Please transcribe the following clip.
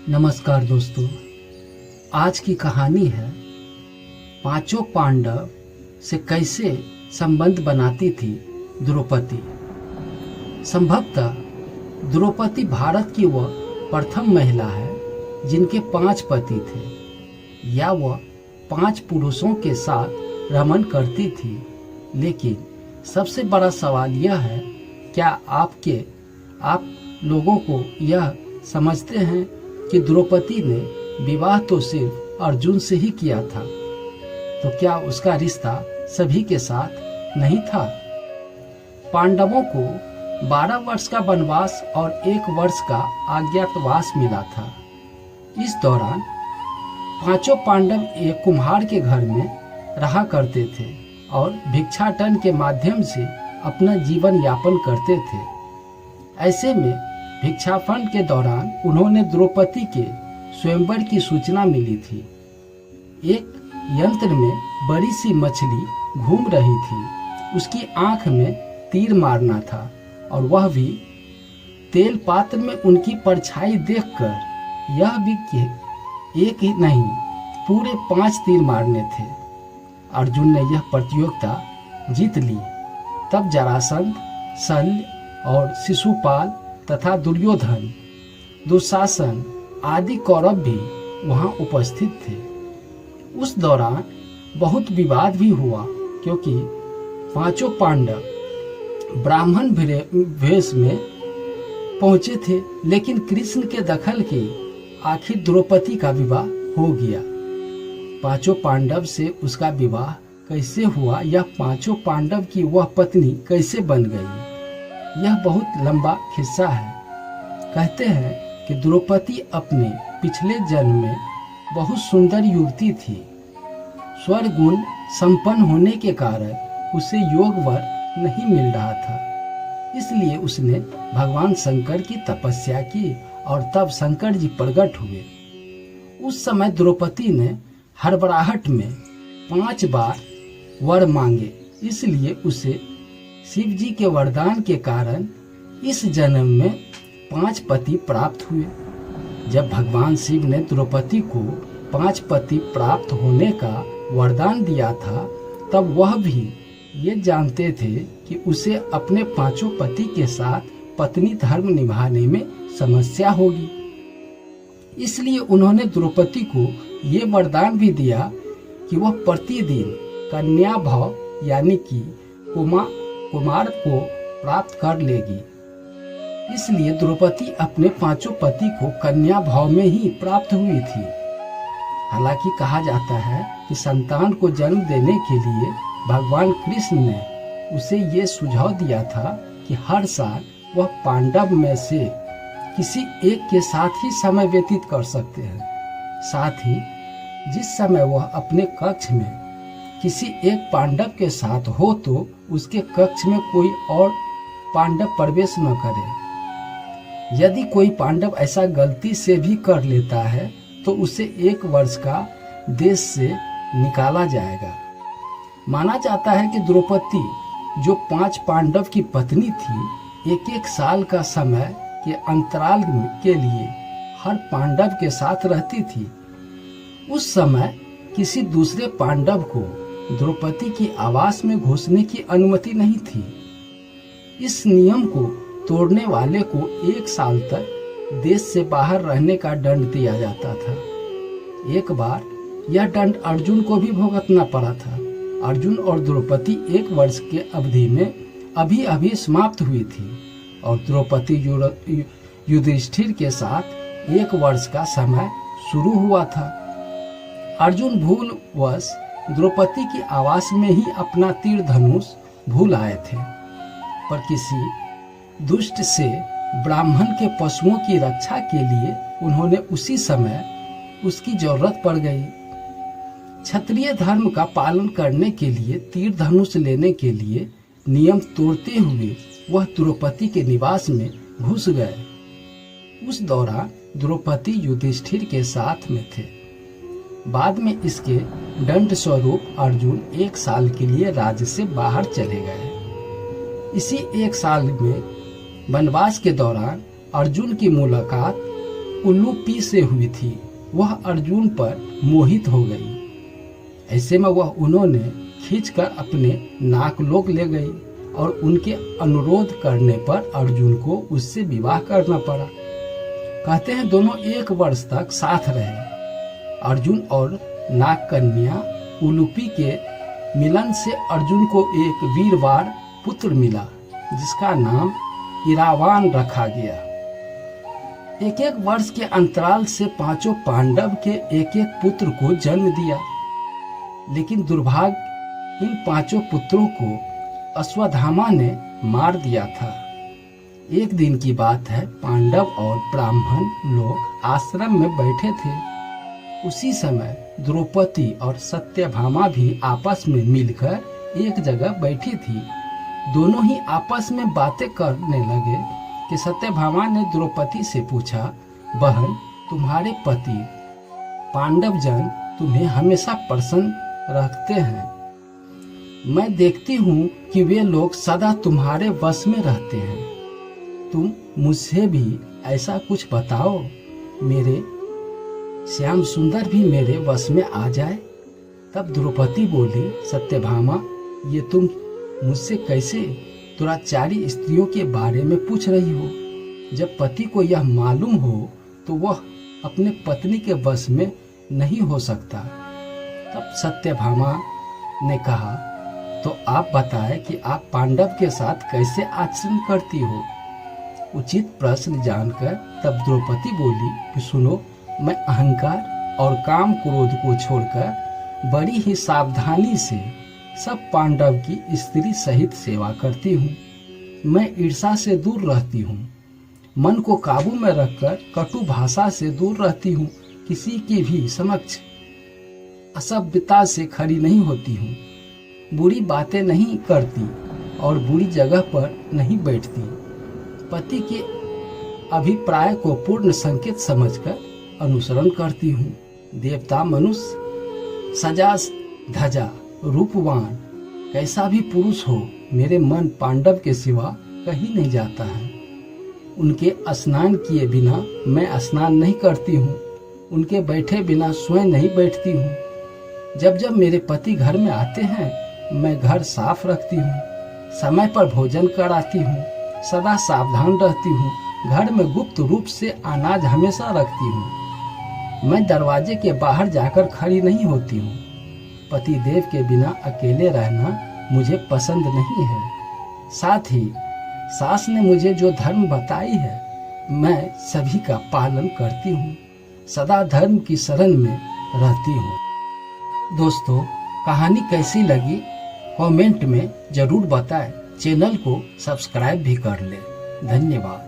नमस्कार दोस्तों, आज की कहानी है पांचों पांडव से कैसे संबंध बनाती थी द्रौपदी। संभवतः द्रौपदी भारत की वह प्रथम महिला है जिनके 5 पति थे या वह 5 पुरुषों के साथ रमन करती थी। लेकिन सबसे बड़ा सवाल यह है, क्या आप लोगों को यह समझते हैं कि द्रौपदी ने विवाह तो सिर्फ अर्जुन से ही किया था, तो क्या उसका रिश्ता सभी के साथ नहीं था? पांडवों को 12 वर्ष का वनवास और 1 वर्ष का अज्ञातवास मिला था। इस दौरान पांचों पांडव एक कुम्हार के घर में रहा करते थे और भिक्षाटन के माध्यम से अपना जीवन यापन करते थे। ऐसे में भिक्षाटन के दौरान उन्होंने द्रौपदी के स्वयंवर की सूचना मिली थी। एक यंत्र में बड़ी सी मछली घूम रही थी। उसकी आंख में तीर मारना था और वह भी तेल पात्र में उनकी परछाई देखकर यह भी कि एक ही नहीं पूरे 5 तीर मारने थे। अर्जुन ने यह प्रतियोगिता जीत ली। तब जरासंध, शल्य और शिशुपाल तथा दुर्योधन, दुशासन आदि कौरव भी वहां उपस्थित थे। उस दौरान बहुत विवाद भी हुआ, क्योंकि पांचों पांडव ब्राह्मण वेश में पहुंचे थे, लेकिन कृष्ण के दखल के आखिर द्रौपदी का विवाह हो गया। पांचों पांडव से उसका विवाह कैसे हुआ या पांचों पांडव की वह पत्नी कैसे बन गई, यह बहुत लंबा किस्सा है। कहते हैं कि द्रौपदी अपने पिछले जन्म में बहुत सुंदर युवती थी। स्वर गुण संपन्न होने के कारण उसे योग वर नहीं मिल रहा था, इसलिए उसने भगवान शंकर की तपस्या की और तब शंकर जी प्रकट हुए। उस समय द्रौपदी ने हड़बड़ाहट में 5 बार वर मांगे, इसलिए उसे शिव जी के वरदान के कारण इस जन्म में 5 पति प्राप्त हुए। जब भगवान शिव ने द्रौपदी को 5 पति प्राप्त होने का वरदान दिया था, तब वह भी ये जानते थे कि उसे अपने 5 पति के साथ पत्नी धर्म निभाने में समस्या होगी। इसलिए उन्होंने द्रौपदी को ये वरदान भी दिया कि वह प्रतिदिन कन्या भाव यानी कि कुमार को प्राप्त कर लेगी। इसलिए द्रौपदी अपने 5 पति को कन्या भाव में ही प्राप्त हुई थी। हालांकि कहा जाता है कि संतान को जन्म देने के लिए भगवान कृष्ण ने उसे ये सुझाव दिया था कि हर साल वह पांडव में से किसी एक के साथ ही समय व्यतीत कर सकते हैं। साथ ही जिस समय वह अपने कक्ष में किसी एक पांडव के साथ हो तो उसके कक्ष में कोई और पांडव प्रवेश न करे। यदि कोई पांडव ऐसा गलती से भी कर लेता है तो उसे 1 वर्ष का देश से निकाला जाएगा। माना जाता है कि द्रौपदी जो 5 पांडव की पत्नी थी, 1-1 साल का समय के अंतराल के लिए हर पांडव के साथ रहती थी। उस समय किसी दूसरे पांडव को द्रौपदी की आवास में घुसने की अनुमति नहीं थी। इस नियम को तोड़ने वाले को 1 साल तक देश से बाहर रहने का दंड दिया जाता था। एक बार यह दंड अर्जुन को भी भुगतना पड़ा था। अर्जुन और द्रौपदी 1 वर्ष के अवधि में अभी समाप्त हुई थी और द्रौपदी युधिष्ठिर के साथ 1 वर्ष का समय शुरू हुआ था। अर्जुन भूलवश द्रौपदी की आवास में ही अपना तीर धनुष भूल आए थे, पर किसी दुष्ट से ब्राह्मण के पशुओं की रक्षा के लिए उन्होंने उसी समय उसकी जरूरत पड़ गई। क्षत्रिय धर्म का पालन करने के लिए तीर धनुष लेने के लिए नियम तोड़ते हुए वह द्रौपदी के निवास में घुस गए। उस दौरान द्रौपदी युधिष्ठिर के साथ में थे। बाद में इसके दंड स्वरूप अर्जुन 1 साल के लिए राज्य से बाहर चले गए। इसी 1 साल में वनवास के दौरान अर्जुन की मुलाकात उलूपी से हुई थी वह अर्जुन पर मोहित हो गई। ऐसे में वह उन्होंने खींचकर अपने नाकलोक ले गई और उनके अनुरोध करने पर अर्जुन को उससे विवाह करना पड़ा। कहते हैं दोनों 1 वर्ष तक साथ रहे। अर्जुन और नाग कन्या उलूपी के मिलन से अर्जुन को एक वीरवार पुत्र मिला जिसका नाम इरावान रखा गया। 1-1 वर्ष के अंतराल से 5 पांडव के 1-1 पुत्र को जन्म दिया, लेकिन दुर्भाग्य इन 5 पुत्रों को अश्वत्थामा ने मार दिया था। एक दिन की बात है, पांडव और ब्राह्मण लोग आश्रम में बैठे थे। उसी समय द्रौपदी और सत्यभामा भी आपस में मिलकर एक जगह बैठी थी। दोनों ही आपस में बातें करने लगे कि सत्यभामा ने द्रौपदी से पूछा, बहन, तुम्हारे पति पांडव जन तुम्हें हमेशा प्रसन्न रखते हैं। मैं देखती हूँ कि वे लोग सदा तुम्हारे वश में रहते हैं। तुम मुझसे भी ऐसा कुछ बताओ, मेरे श्याम सुंदर भी मेरे वश में आ जाए। तब द्रौपदी बोली, सत्यभामा, ये तुम मुझसे कैसे दुराचारी स्त्रियों के बारे में पूछ रही हो? जब पति को यह मालूम हो तो वह अपने पत्नी के वश में नहीं हो सकता। तब सत्यभामा ने कहा, तो आप बताएं कि आप पांडव के साथ कैसे आचरण करती हो? उचित प्रश्न जानकर तब द्रौपदी बोली कि सुनो, मैं अहंकार और काम क्रोध को छोड़कर बड़ी ही सावधानी से सब पांडव की स्त्री सहित सेवा करती हूँ। मैं ईर्ष्या से दूर रहती हूँ, मन को काबू में रखकर कटु भाषा से दूर रहती हूँ, किसी की भी समक्ष असभ्यता से खड़ी नहीं होती हूँ, बुरी बातें नहीं करती और बुरी जगह पर नहीं बैठती। पति के अभिप्राय को पूर्ण संकेत समझकर अनुसरण करती हूँ। देवता मनुष्य सजा धजा रूपवान कैसा भी पुरुष हो, मेरे मन पांडव के सिवा कहीं नहीं जाता है। उनके स्नान किए बिना मैं स्नान नहीं करती हूँ, उनके बैठे बिना स्वयं नहीं बैठती हूँ। जब जब मेरे पति घर में आते हैं मैं घर साफ रखती हूँ, समय पर भोजन कराती हूँ, सदा सावधान रहती हूँ, घर में गुप्त रूप से अनाज हमेशा रखती हूँ। मैं दरवाजे के बाहर जाकर खड़ी नहीं होती हूँ। पति देव के बिना अकेले रहना मुझे पसंद नहीं है। साथ ही सास ने मुझे जो धर्म बताई है मैं सभी का पालन करती हूँ, सदा धर्म की शरण में रहती हूँ। दोस्तों, कहानी कैसी लगी कमेंट में जरूर बताएं। चैनल को सब्सक्राइब भी कर लें। धन्यवाद।